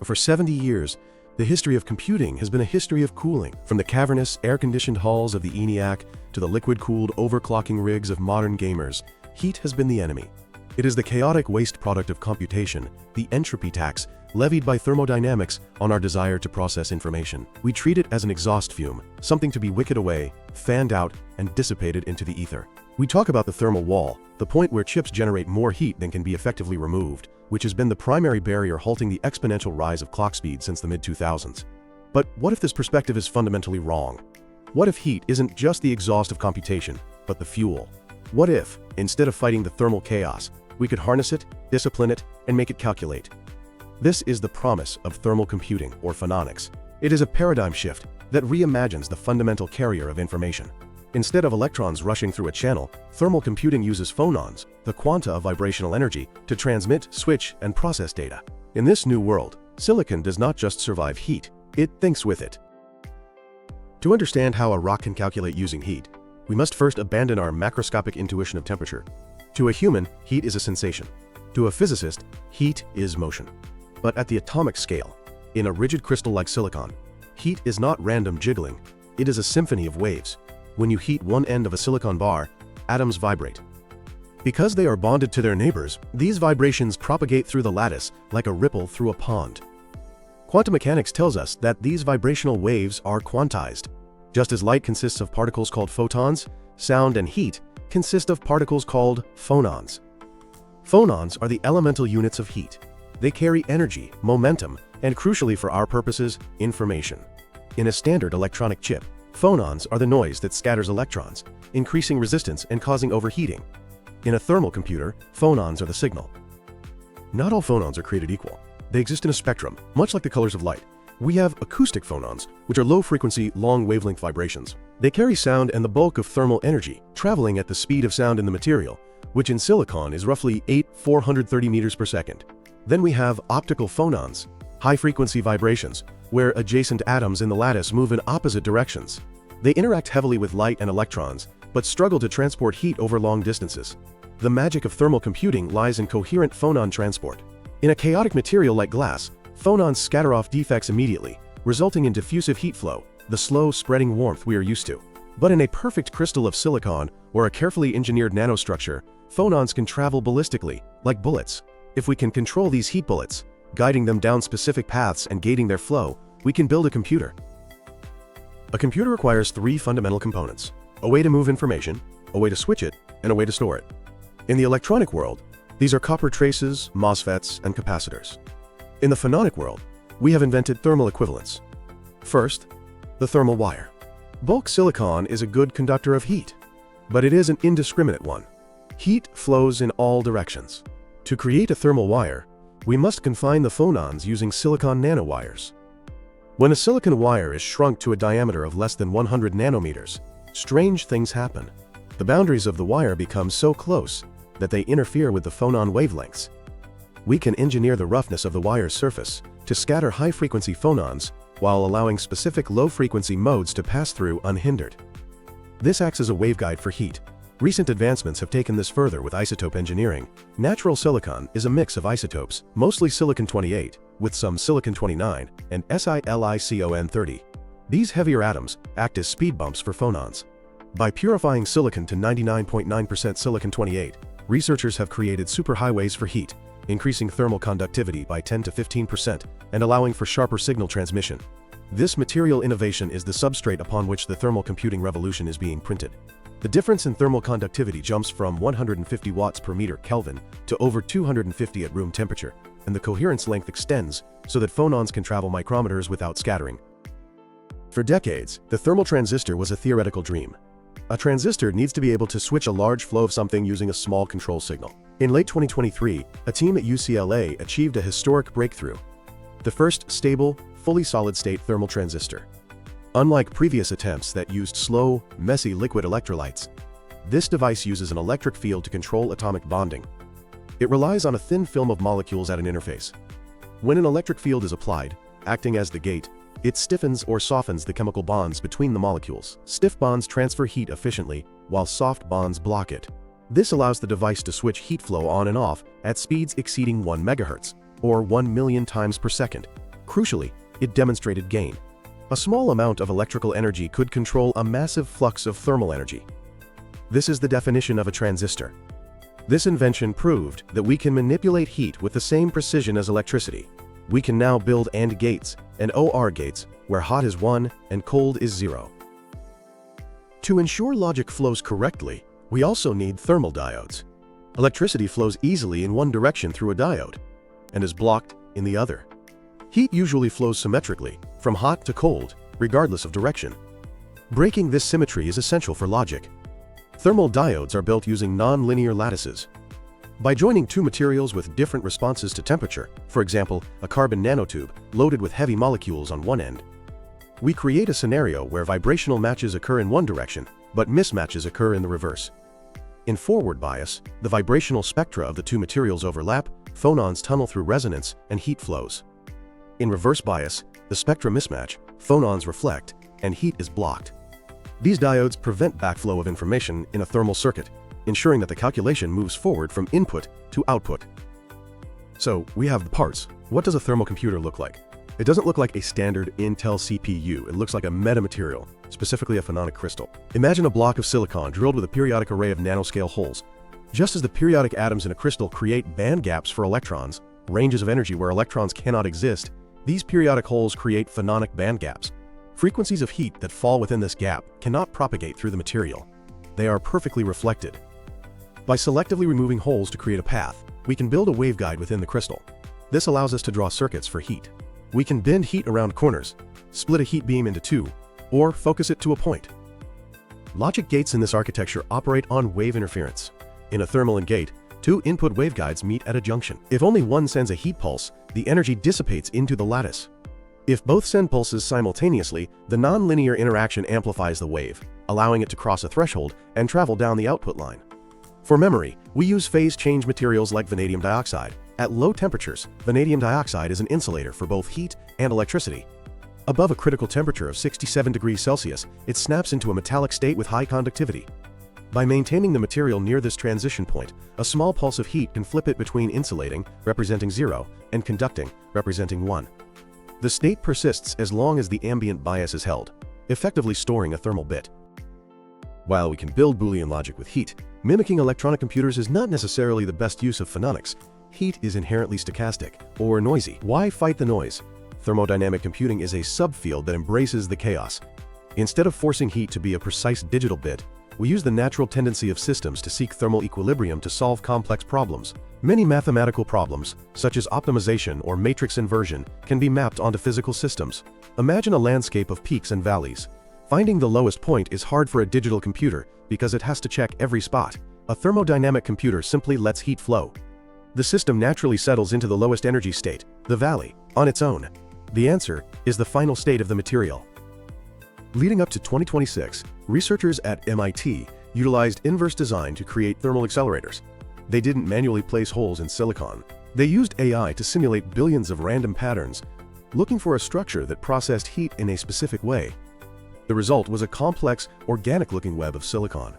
For 70 years, the history of computing has been a history of cooling. From the cavernous, air-conditioned halls of the ENIAC to the liquid-cooled overclocking rigs of modern gamers, heat has been the enemy. It is the chaotic waste product of computation, the entropy tax levied by thermodynamics on our desire to process information. We treat it as an exhaust fume, something to be wicked away, fanned out, and dissipated into the ether. We talk about the thermal wall, the point where chips generate more heat than can be effectively removed, which has been the primary barrier halting the exponential rise of clock speed since the mid-2000s. But what if this perspective is fundamentally wrong? What if heat isn't just the exhaust of computation, but the fuel? What if, instead of fighting the thermal chaos, we could harness it, discipline it, and make it calculate? This is the promise of thermal computing, or phononics. It is a paradigm shift that reimagines the fundamental carrier of information. Instead of electrons rushing through a channel, thermal computing uses phonons, the quanta of vibrational energy, to transmit, switch, and process data. In this new world, silicon does not just survive heat, it thinks with it. To understand how a rock can calculate using heat, we must first abandon our macroscopic intuition of temperature. To a human, heat is a sensation. To a physicist, heat is motion. But at the atomic scale, in a rigid crystal like silicon, heat is not random jiggling, it is a symphony of waves. When you heat one end of a silicon bar, atoms vibrate. Because they are bonded to their neighbors, these vibrations propagate through the lattice like a ripple through a pond. Quantum mechanics tells us that these vibrational waves are quantized. Just as light consists of particles called photons, sound and heat consist of particles called phonons. Phonons are the elemental units of heat. They carry energy, momentum, and crucially for our purposes, information. In a standard electronic chip, phonons are the noise that scatters electrons, increasing resistance and causing overheating. In a thermal computer, phonons are the signal. Not all phonons are created equal. They exist in a spectrum, much like the colors of light. We have acoustic phonons, which are low-frequency, long-wavelength vibrations. They carry sound and the bulk of thermal energy, traveling at the speed of sound in the material, which in silicon is roughly 430 meters per second. Then we have optical phonons, high-frequency vibrations, where adjacent atoms in the lattice move in opposite directions. They interact heavily with light and electrons, but struggle to transport heat over long distances. The magic of thermal computing lies in coherent phonon transport. In a chaotic material like glass, phonons scatter off defects immediately, resulting in diffusive heat flow, the slow spreading warmth we are used to. But in a perfect crystal of silicon or a carefully engineered nanostructure, phonons can travel ballistically, like bullets. If we can control these heat bullets, guiding them down specific paths and gating their flow, we can build a computer. A computer requires three fundamental components: a way to move information, a way to switch it, and a way to store it. In the electronic world, these are copper traces, MOSFETs, and capacitors. In the phononic world, we have invented thermal equivalents. First, the thermal wire. Bulk silicon is a good conductor of heat, but it is an indiscriminate one. Heat flows in all directions. To create a thermal wire, we must confine the phonons using silicon nanowires. When a silicon wire is shrunk to a diameter of less than 100 nanometers, strange things happen. The boundaries of the wire become so close that they interfere with the phonon wavelengths. We can engineer the roughness of the wire's surface to scatter high-frequency phonons while allowing specific low-frequency modes to pass through unhindered. This acts as a waveguide for heat. Recent advancements have taken this further with isotope engineering. Natural silicon is a mix of isotopes, mostly silicon-28, with some silicon-29 and silicon-30. These heavier atoms act as speed bumps for phonons. By purifying silicon to 99.9% silicon-28, researchers have created superhighways for heat, increasing thermal conductivity by 10 to 15% and allowing for sharper signal transmission. This material innovation is the substrate upon which the thermal computing revolution is being printed. The difference in thermal conductivity jumps from 150 watts per meter Kelvin to over 250 at room temperature, and the coherence length extends so that phonons can travel micrometers without scattering. For decades, the thermal transistor was a theoretical dream. A transistor needs to be able to switch a large flow of something using a small control signal. In late 2023, a team at UCLA achieved a historic breakthrough: the first stable, fully solid-state thermal transistor. Unlike previous attempts that used slow, messy liquid electrolytes, this device uses an electric field to control atomic bonding. It relies on a thin film of molecules at an interface. When an electric field is applied, acting as the gate, it stiffens or softens the chemical bonds between the molecules. Stiff bonds transfer heat efficiently, while soft bonds block it. This allows the device to switch heat flow on and off at speeds exceeding 1 MHz, or 1 million times per second. Crucially, it demonstrated gain. A small amount of electrical energy could control a massive flux of thermal energy. This is the definition of a transistor. This invention proved that we can manipulate heat with the same precision as electricity. We can now build AND gates and OR gates where hot is 1 and cold is 0. To ensure logic flows correctly, we also need thermal diodes. Electricity flows easily in one direction through a diode and is blocked in the other. Heat usually flows symmetrically, from hot to cold, regardless of direction. Breaking this symmetry is essential for logic. Thermal diodes are built using non-linear lattices. By joining two materials with different responses to temperature, for example, a carbon nanotube loaded with heavy molecules on one end, we create a scenario where vibrational matches occur in one direction, but mismatches occur in the reverse. In forward bias, the vibrational spectra of the two materials overlap, phonons tunnel through resonance, and heat flows. In reverse bias, the spectra mismatch, phonons reflect, and heat is blocked. These diodes prevent backflow of information in a thermal circuit, ensuring that the calculation moves forward from input to output. So, we have the parts. What does a thermal computer look like? It doesn't look like a standard Intel CPU. It looks like a metamaterial, specifically a phononic crystal. Imagine a block of silicon drilled with a periodic array of nanoscale holes. Just as the periodic atoms in a crystal create band gaps for electrons, ranges of energy where electrons cannot exist, these periodic holes create phononic band gaps. Frequencies of heat that fall within this gap cannot propagate through the material. They are perfectly reflected. By selectively removing holes to create a path, we can build a waveguide within the crystal. This allows us to draw circuits for heat. We can bend heat around corners, split a heat beam into two, or focus it to a point. Logic gates in this architecture operate on wave interference. In a thermal and gate, two input waveguides meet at a junction. If only one sends a heat pulse, the energy dissipates into the lattice. If both send pulses simultaneously, the nonlinear interaction amplifies the wave, allowing it to cross a threshold and travel down the output line. For memory, we use phase change materials like vanadium dioxide. At low temperatures, vanadium dioxide is an insulator for both heat and electricity. Above a critical temperature of 67 degrees Celsius, it snaps into a metallic state with high conductivity. By maintaining the material near this transition point, a small pulse of heat can flip it between insulating, representing 0, and conducting, representing 1. The state persists as long as the ambient bias is held, effectively storing a thermal bit. While we can build Boolean logic with heat, mimicking electronic computers is not necessarily the best use of phononics. Heat is inherently stochastic, or noisy. Why fight the noise? Thermodynamic computing is a subfield that embraces the chaos. Instead of forcing heat to be a precise digital bit, we use the natural tendency of systems to seek thermal equilibrium to solve complex problems. Many mathematical problems, such as optimization or matrix inversion, can be mapped onto physical systems. Imagine a landscape of peaks and valleys. Finding the lowest point is hard for a digital computer because it has to check every spot. A thermodynamic computer simply lets heat flow. The system naturally settles into the lowest energy state, the valley, on its own. The answer is the final state of the material. Leading up to 2026, researchers at MIT utilized inverse design to create thermal accelerators. They didn't manually place holes in silicon. They used AI to simulate billions of random patterns, looking for a structure that processed heat in a specific way. The result was a complex, organic-looking web of silicon.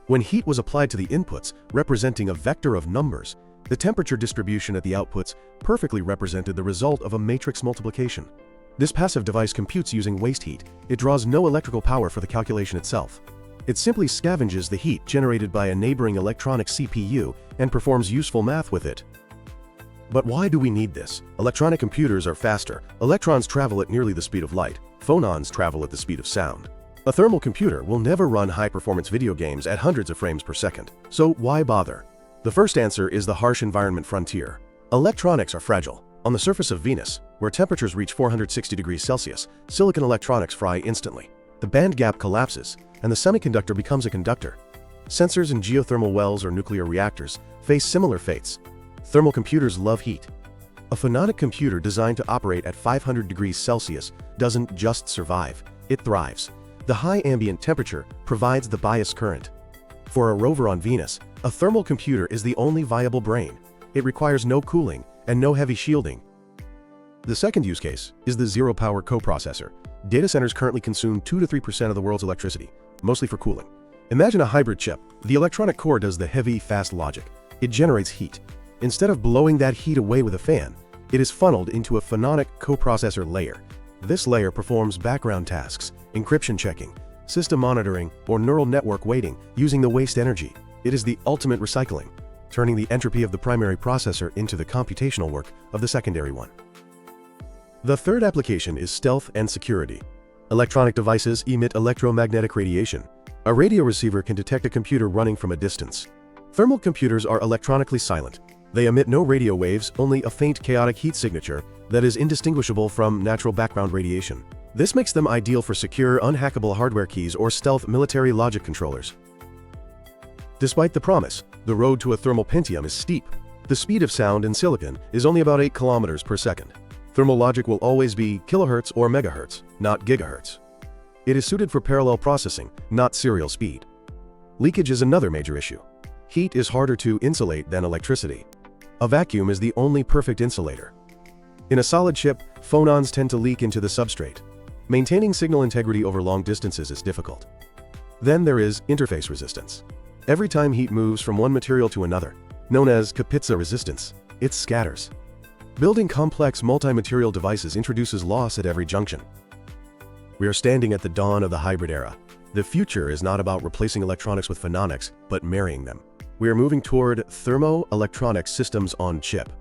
When heat was applied to the inputs, representing a vector of numbers, the temperature distribution at the outputs perfectly represented the result of a matrix multiplication. This passive device computes using waste heat. It draws no electrical power for the calculation itself. It simply scavenges the heat generated by a neighboring electronic CPU and performs useful math with it. But why do we need this? Electronic computers are faster. Electrons travel at nearly the speed of light. Phonons travel at the speed of sound. A thermal computer will never run high-performance video games at hundreds of frames per second. So why bother? The first answer is the harsh environment frontier. Electronics are fragile. On the surface of Venus, where temperatures reach 460 degrees Celsius, silicon electronics fry instantly. The band gap collapses, and the semiconductor becomes a conductor. Sensors in geothermal wells or nuclear reactors face similar fates. Thermal computers love heat. A phononic computer designed to operate at 500 degrees Celsius doesn't just survive, it thrives. The high ambient temperature provides the bias current. For a rover on Venus, a thermal computer is the only viable brain. It requires no cooling and no heavy shielding. The second use case is the zero-power coprocessor. Data centers currently consume 2 to 3% of the world's electricity, mostly for cooling. Imagine a hybrid chip. The electronic core does the heavy, fast logic. It generates heat. Instead of blowing that heat away with a fan, It is funneled into a phononic coprocessor layer. This layer performs background tasks, encryption checking, system monitoring, or neural network weighting using the waste energy. It is the ultimate recycling, turning the entropy of the primary processor into the computational work of the secondary one. The third application is stealth and security. Electronic devices emit electromagnetic radiation. A radio receiver can detect a computer running from a distance. Thermal computers are electronically silent. They emit no radio waves, only a faint chaotic heat signature that is indistinguishable from natural background radiation. This makes them ideal for secure, unhackable hardware keys or stealth military logic controllers. Despite the promise, the road to a thermal Pentium is steep. The speed of sound in silicon is only about 8 kilometers per second. Thermal logic will always be kilohertz or megahertz, not gigahertz. It is suited for parallel processing, not serial speed. Leakage is another major issue. Heat is harder to insulate than electricity. A vacuum is the only perfect insulator. In a solid chip, phonons tend to leak into the substrate. Maintaining signal integrity over long distances is difficult. Then there is interface resistance. Every time heat moves from one material to another, known as Kapitsa resistance, it scatters. Building complex multi-material devices introduces loss at every junction. We are standing at the dawn of the hybrid era. The future is not about replacing electronics with phononics, but marrying them. We are moving toward thermo-electronic systems on chip.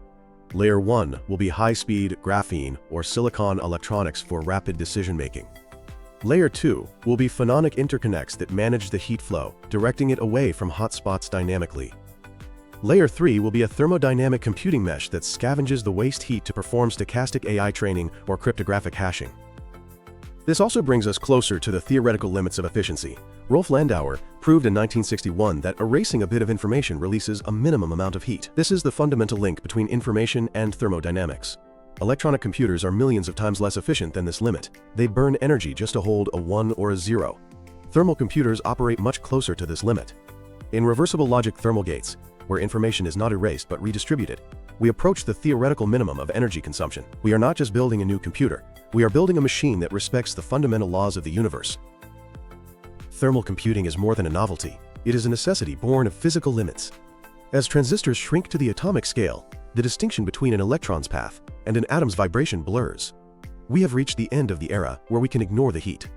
Layer 1 will be high-speed graphene or silicon electronics for rapid decision-making. Layer 2 will be phononic interconnects that manage the heat flow, directing it away from hotspots dynamically. Layer 3 will be a thermodynamic computing mesh that scavenges the waste heat to perform stochastic AI training or cryptographic hashing. This also brings us closer to the theoretical limits of efficiency. Rolf Landauer proved in 1961 that erasing a bit of information releases a minimum amount of heat. This is the fundamental link between information and thermodynamics. Electronic computers are millions of times less efficient than this limit. They burn energy just to hold a 1 or a 0. Thermal computers operate much closer to this limit. In reversible logic thermal gates, where information is not erased but redistributed, we approach the theoretical minimum of energy consumption. We are not just building a new computer, we are building a machine that respects the fundamental laws of the universe. Thermal computing is more than a novelty. It is a necessity born of physical limits. As transistors shrink to the atomic scale, the distinction between an electron's path and an atom's vibration blurs. We have reached the end of the era where we can ignore the heat.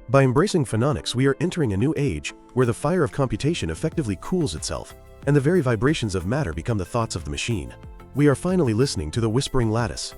By embracing phononics, we are entering a new age where the fire of computation effectively cools itself, and the very vibrations of matter become the thoughts of the machine. We are finally listening to the whispering lattice.